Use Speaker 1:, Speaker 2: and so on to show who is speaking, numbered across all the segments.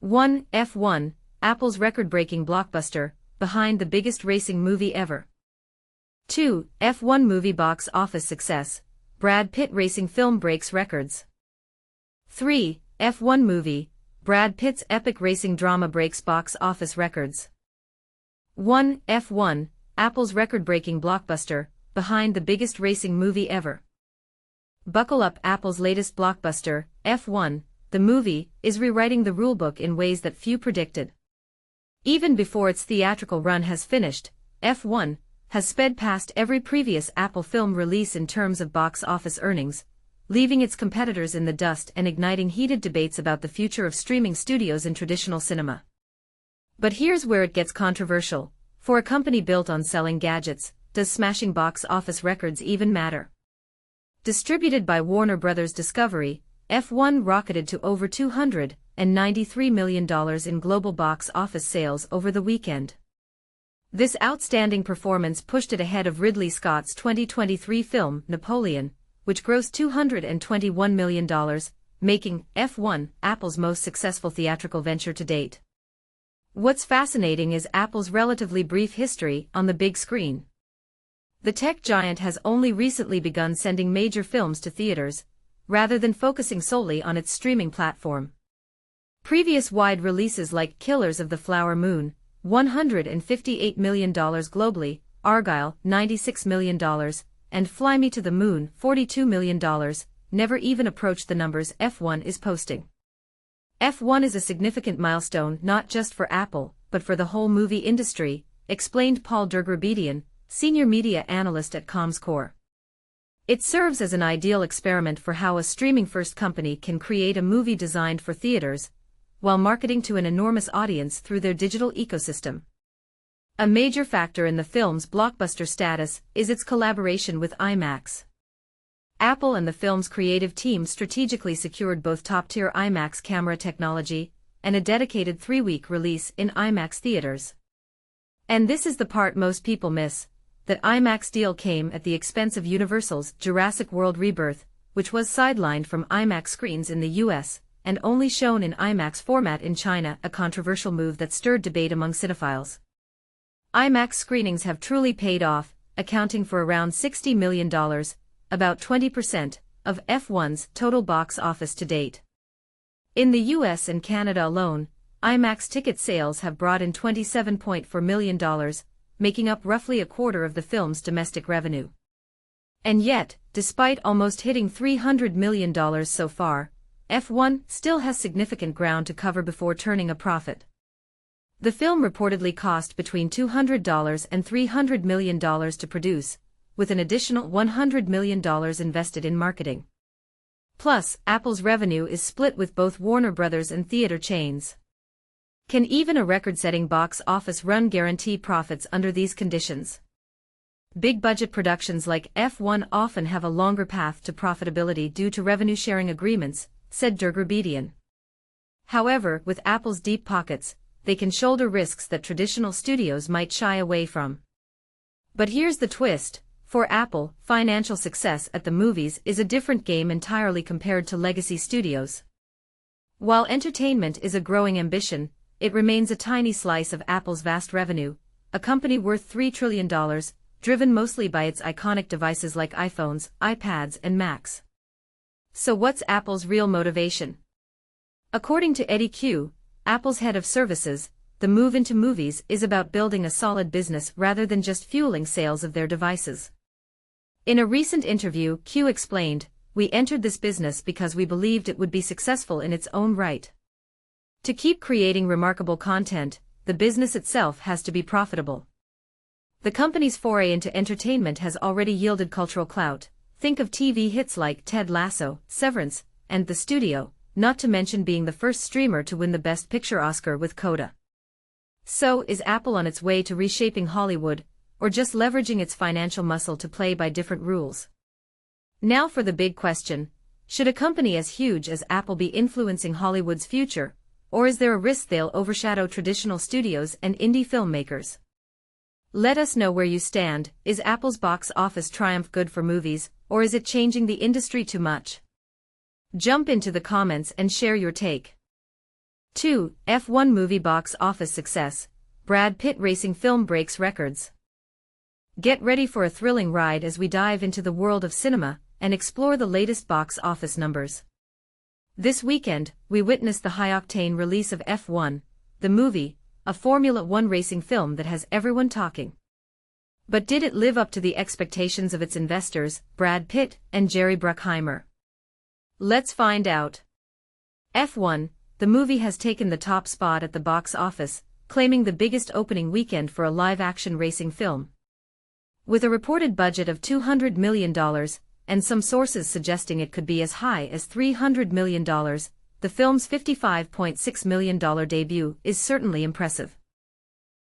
Speaker 1: 1. F1, Apple's record-breaking blockbuster, behind the biggest racing movie ever. 2. F1 movie box office success, Brad Pitt racing film breaks records. 3. F1 movie, Brad Pitt's epic racing drama breaks box office records. 1. F1, Apple's record-breaking blockbuster, behind the biggest racing movie ever. Buckle up, Apple's latest blockbuster, F1, the movie, is rewriting the rulebook in ways that few predicted. Even before its theatrical run has finished, F1 has sped past every previous Apple film release in terms of box office earnings, leaving its competitors in the dust and igniting heated debates about the future of streaming studios in traditional cinema. But here's where it gets controversial. For a company built on selling gadgets, does smashing box office records even matter? Distributed by Warner Bros. Discovery, F1 rocketed to over $293 million in global box office sales over the weekend. This outstanding performance pushed it ahead of Ridley Scott's 2023 film, Napoleon, which grossed $221 million, making F1 Apple's most successful theatrical venture to date. What's fascinating is Apple's relatively brief history on the big screen. The tech giant has only recently begun sending major films to theaters, rather than focusing solely on its streaming platform. Previous wide releases like Killers of the Flower Moon, $158 million globally, Argylle, $96 million, and Fly Me to the Moon, $42 million, never even approached the numbers F1 is posting. F1 is a significant milestone not just for Apple, but for the whole movie industry, explained Paul Dergrabedian, senior media analyst at Comscore. It serves as an ideal experiment for how a streaming-first company can create a movie designed for theaters, while marketing to an enormous audience through their digital ecosystem. A major factor in the film's blockbuster status is its collaboration with IMAX. Apple and the film's creative team strategically secured both top-tier IMAX camera technology and a dedicated 3-week release in IMAX theaters. And this is the part most people miss. That IMAX deal came at the expense of Universal's Jurassic World Rebirth, which was sidelined from IMAX screens in the US, and only shown in IMAX format in China, a controversial move that stirred debate among cinephiles. IMAX screenings have truly paid off, accounting for around $60 million, about 20%, of F1's total box office to date. In the US and Canada alone, IMAX ticket sales have brought in $27.4 million, making up roughly a quarter of the film's domestic revenue. And yet, despite almost hitting $300 million so far, F1 still has significant ground to cover before turning a profit. The film reportedly cost between $200 and $300 million to produce, with an additional $100 million invested in marketing. Plus, Apple's revenue is split with both Warner Bros. And theater chains. Can even a record-setting box office run guarantee profits under these conditions? Big-budget productions like F1 often have a longer path to profitability due to revenue-sharing agreements, said Dergrabedian. However, with Apple's deep pockets, they can shoulder risks that traditional studios might shy away from. But here's the twist. For Apple, financial success at the movies is a different game entirely compared to legacy studios. While entertainment is a growing ambition, it remains a tiny slice of Apple's vast revenue, a company worth $3 trillion, driven mostly by its iconic devices like iPhones, iPads, and Macs. So what's Apple's real motivation? According to Eddie Q, Apple's head of services, the move into movies is about building a solid business rather than just fueling sales of their devices. In a recent interview, Q explained, "We entered this business because we believed it would be successful in its own right. To keep creating remarkable content, the business itself has to be profitable." The company's foray into entertainment has already yielded cultural clout. Think of TV hits like Ted Lasso, Severance, and The Studio, not to mention being the first streamer to win the Best Picture Oscar with Coda. So, is Apple on its way to reshaping Hollywood, or just leveraging its financial muscle to play by different rules? Now for the big question: should a company as huge as Apple be influencing Hollywood's future, or is there a risk they'll overshadow traditional studios and indie filmmakers? Let us know where you stand. Is Apple's box office triumph good for movies, or is it changing the industry too much? Jump into the comments and share your take. 2. F1 movie box office success. Brad Pitt racing film breaks records. Get ready for a thrilling ride as we dive into the world of cinema and explore the latest box office numbers. This weekend, we witnessed the high-octane release of F1, the movie, a Formula One racing film that has everyone talking. But did it live up to the expectations of its investors, Brad Pitt and Jerry Bruckheimer? Let's find out. F1, the movie has taken the top spot at the box office, claiming the biggest opening weekend for a live-action racing film. With a reported budget of $200 million, and some sources suggesting it could be as high as $300 million, the film's $55.6 million debut is certainly impressive.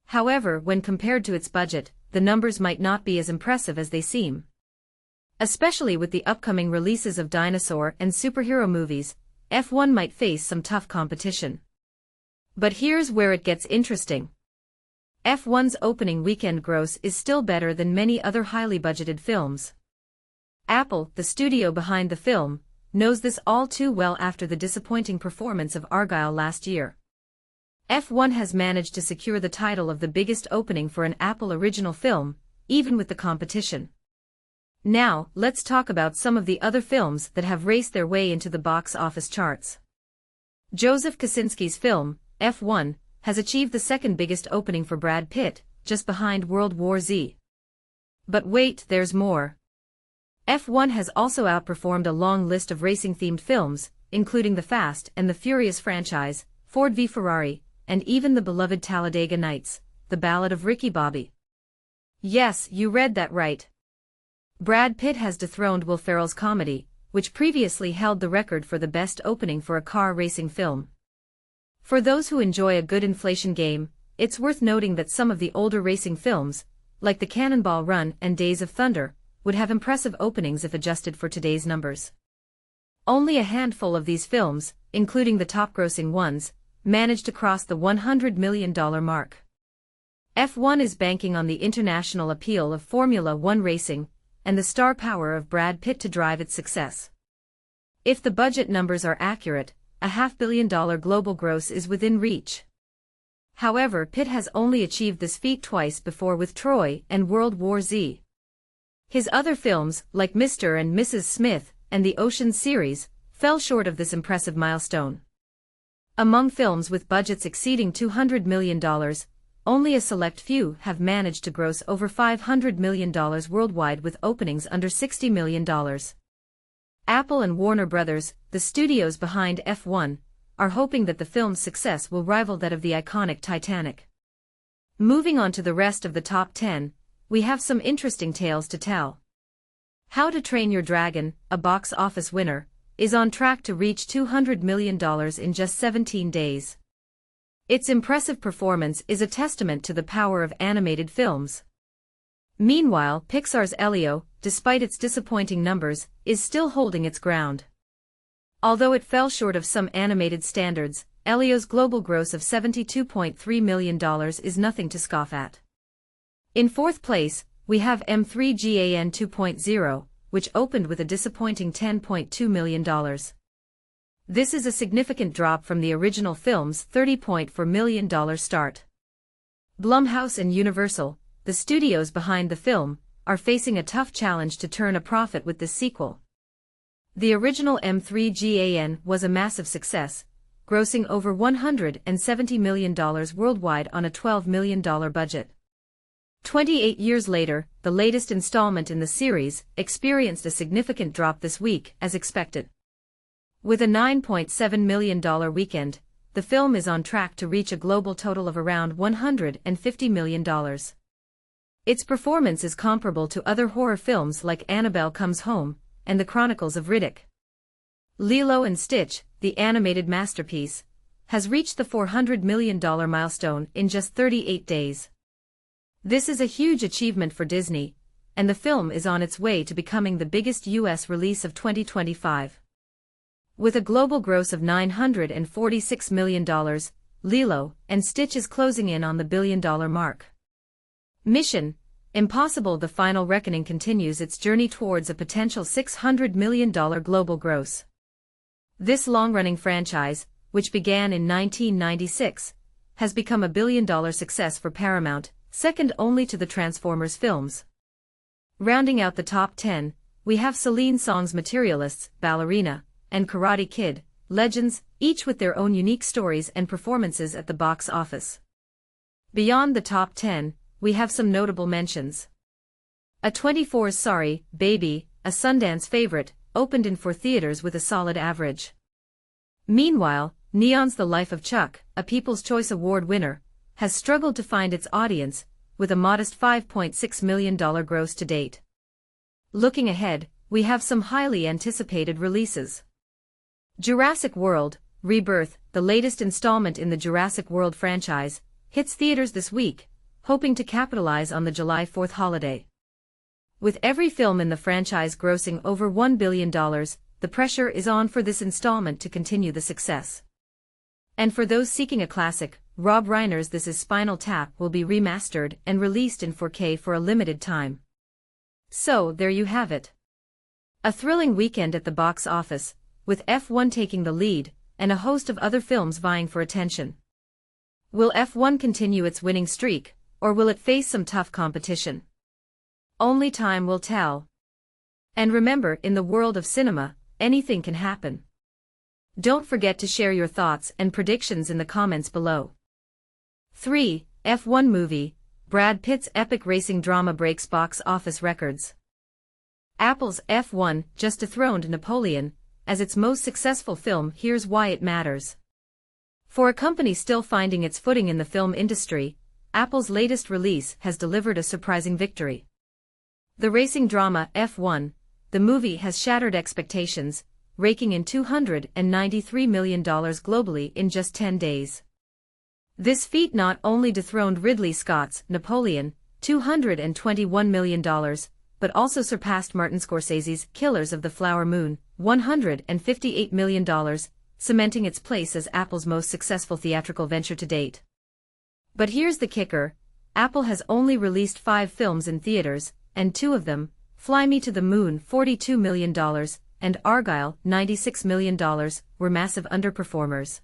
Speaker 1: However, when compared to its budget, the numbers might not be as impressive as they seem. Especially with the upcoming releases of dinosaur and superhero movies, F1 might face some tough competition. But here's where it gets interesting. F1's opening weekend gross is still better than many other highly budgeted films. Apple, the studio behind the film, knows this all too well after the disappointing performance of Argylle last year. F1 has managed to secure the title of the biggest opening for an Apple original film, even with the competition. Now, let's talk about some of the other films that have raced their way into the box office charts. Joseph Kosinski's film, F1, has achieved the second biggest opening for Brad Pitt, just behind World War Z. But wait, there's more. F1 has also outperformed a long list of racing-themed films, including the Fast and the Furious franchise, Ford v Ferrari, and even the beloved Talladega Nights, The Ballad of Ricky Bobby. Yes, you read that right. Brad Pitt has dethroned Will Ferrell's comedy, which previously held the record for the best opening for a car racing film. For those who enjoy a good inflation game, it's worth noting that some of the older racing films, like the Cannonball Run and Days of Thunder, would have impressive openings if adjusted for today's numbers. Only a handful of these films, including the top-grossing ones, managed to cross the $100 million mark. F1 is banking on the international appeal of Formula One racing, and the star power of Brad Pitt to drive its success. If the budget numbers are accurate, a $500 million global gross is within reach. However, Pitt has only achieved this feat twice before with Troy and World War Z. His other films, like Mr. and Mrs. Smith and the Ocean's series, fell short of this impressive milestone. Among films with budgets exceeding $200 million, only a select few have managed to gross over $500 million worldwide with openings under $60 million. Apple and Warner Brothers, the studios behind F1, are hoping that the film's success will rival that of the iconic Titanic. Moving on to the rest of the top 10, we have some interesting tales to tell. How to Train Your Dragon, a box office winner, is on track to reach $200 million in just 17 days. Its impressive performance is a testament to the power of animated films. Meanwhile, Pixar's Elio, despite its disappointing numbers, is still holding its ground. Although it fell short of some animated standards, Elio's global gross of $72.3 million is nothing to scoff at. In fourth place, we have M3GAN 2.0, which opened with a disappointing $10.2 million. This is a significant drop from the original film's $30.4 million start. Blumhouse and Universal, the studios behind the film, are facing a tough challenge to turn a profit with this sequel. The original M3GAN was a massive success, grossing over $170 million worldwide on a $12 million budget. 28 years later, the latest installment in the series experienced a significant drop this week, as expected. With a $9.7 million weekend, the film is on track to reach a global total of around $150 million. Its performance is comparable to other horror films like Annabelle Comes Home and The Chronicles of Riddick. Lilo and Stitch, the animated masterpiece, has reached the $400 million milestone in just 38 days. This is a huge achievement for Disney, and the film is on its way to becoming the biggest U.S. release of 2025. With a global gross of $946 million, Lilo and Stitch is closing in on the billion-dollar mark. Mission Impossible: The Final Reckoning continues its journey towards a potential $600 million global gross. This long-running franchise, which began in 1996, has become a billion-dollar success for Paramount, second only to the Transformers films. Rounding out the top 10, we have Celine Song's Materialists, Ballerina, and Karate Kid, Legends, each with their own unique stories and performances at the box office. Beyond the top 10, we have some notable mentions. A24's Sorry, Baby, a Sundance favorite, opened in 4 theaters with a solid average. Meanwhile, Neon's The Life of Chuck, a People's Choice Award winner, has struggled to find its audience, with a modest $5.6 million gross to date. Looking ahead, we have some highly anticipated releases. Jurassic World: Rebirth, the latest installment in the Jurassic World franchise, hits theaters this week, hoping to capitalize on the July 4th holiday. With every film in the franchise grossing over $1 billion, the pressure is on for this installment to continue the success. And for those seeking a classic, Rob Reiner's This Is Spinal Tap will be remastered and released in 4K for a limited time. So there you have it. A thrilling weekend at the box office, with F1 taking the lead, and a host of other films vying for attention. Will F1 continue its winning streak, or will it face some tough competition? Only time will tell. And remember, in the world of cinema, anything can happen. Don't forget to share your thoughts and predictions in the comments below. 3. F1 movie: Brad Pitt's epic racing drama breaks box office records. Apple's F1 just dethroned Napoleon as its most successful film. Here's why it matters. For a company still finding its footing in the film industry, Apple's latest release has delivered a surprising victory. The racing drama F1, the movie has shattered expectations, raking in $293 million globally in just 10 days. This feat not only dethroned Ridley Scott's Napoleon, $221 million, but also surpassed Martin Scorsese's Killers of the Flower Moon, $158 million, cementing its place as Apple's most successful theatrical venture to date. But here's the kicker: Apple has only released 5 films in theaters, and 2 of them, Fly Me to the Moon $42 million, and Argylle $96 million, were massive underperformers.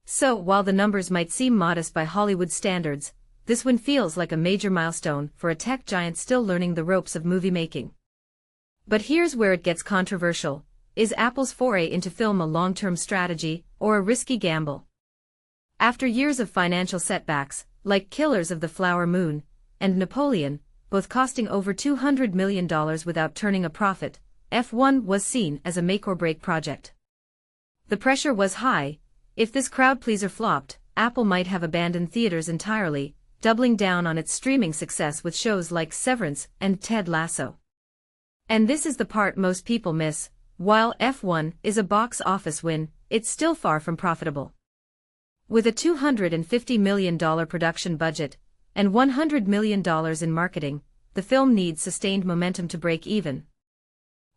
Speaker 1: So while the numbers might seem modest by Hollywood standards, this win feels like a major milestone for a tech giant still learning the ropes of movie making. But here's where it gets controversial: is Apple's foray into film a long-term strategy, or a risky gamble? After years of financial setbacks, like Killers of the Flower Moon and Napoleon, both costing over $200 million without turning a profit, F1 was seen as a make-or-break project. The pressure was high. If this crowd-pleaser flopped, Apple might have abandoned theaters entirely, doubling down on its streaming success with shows like Severance and Ted Lasso. And this is the part most people miss: while F1 is a box office win, it's still far from profitable. With a $250 million production budget and $100 million in marketing, the film needs sustained momentum to break even.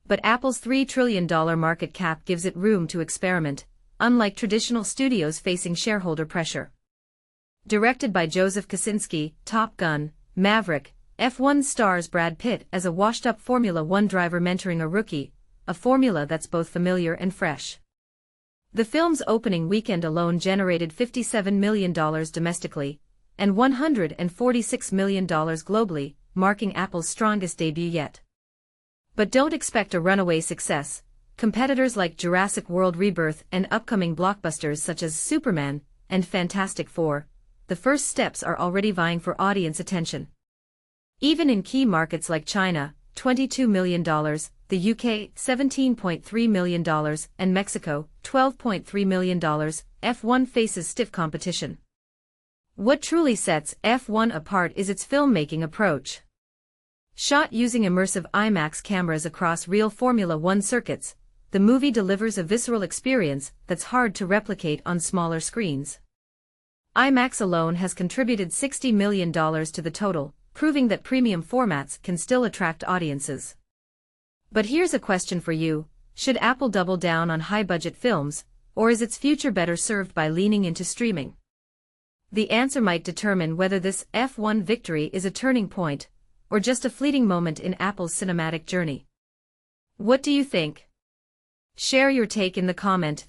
Speaker 1: But Apple's $3 trillion market cap gives it room to experiment, unlike traditional studios facing shareholder pressure. Directed by Joseph Kosinski, Top Gun: Maverick, F1 stars Brad Pitt as a washed-up Formula One driver mentoring a rookie, a formula that's both familiar and fresh. The film's opening weekend alone generated $57 million domestically, and $146 million globally, marking Apple's strongest debut yet. But don't expect a runaway success. Competitors like Jurassic World: Rebirth and upcoming blockbusters such as Superman and Fantastic Four, the first steps are already vying for audience attention. Even in key markets like China, $22 million, the UK, $17.3 million, and Mexico, $12.3 million, F1 faces stiff competition. What truly sets F1 apart is its filmmaking approach. Shot using immersive IMAX cameras across real Formula One circuits, the movie delivers a visceral experience that's hard to replicate on smaller screens. IMAX alone has contributed $60 million to the total, proving that premium formats can still attract audiences. But here's a question for you: should Apple double down on high-budget films, or is its future better served by leaning into streaming? The answer might determine whether this F1 victory is a turning point, or just a fleeting moment in Apple's cinematic journey. What do you think? Share your take in the comment.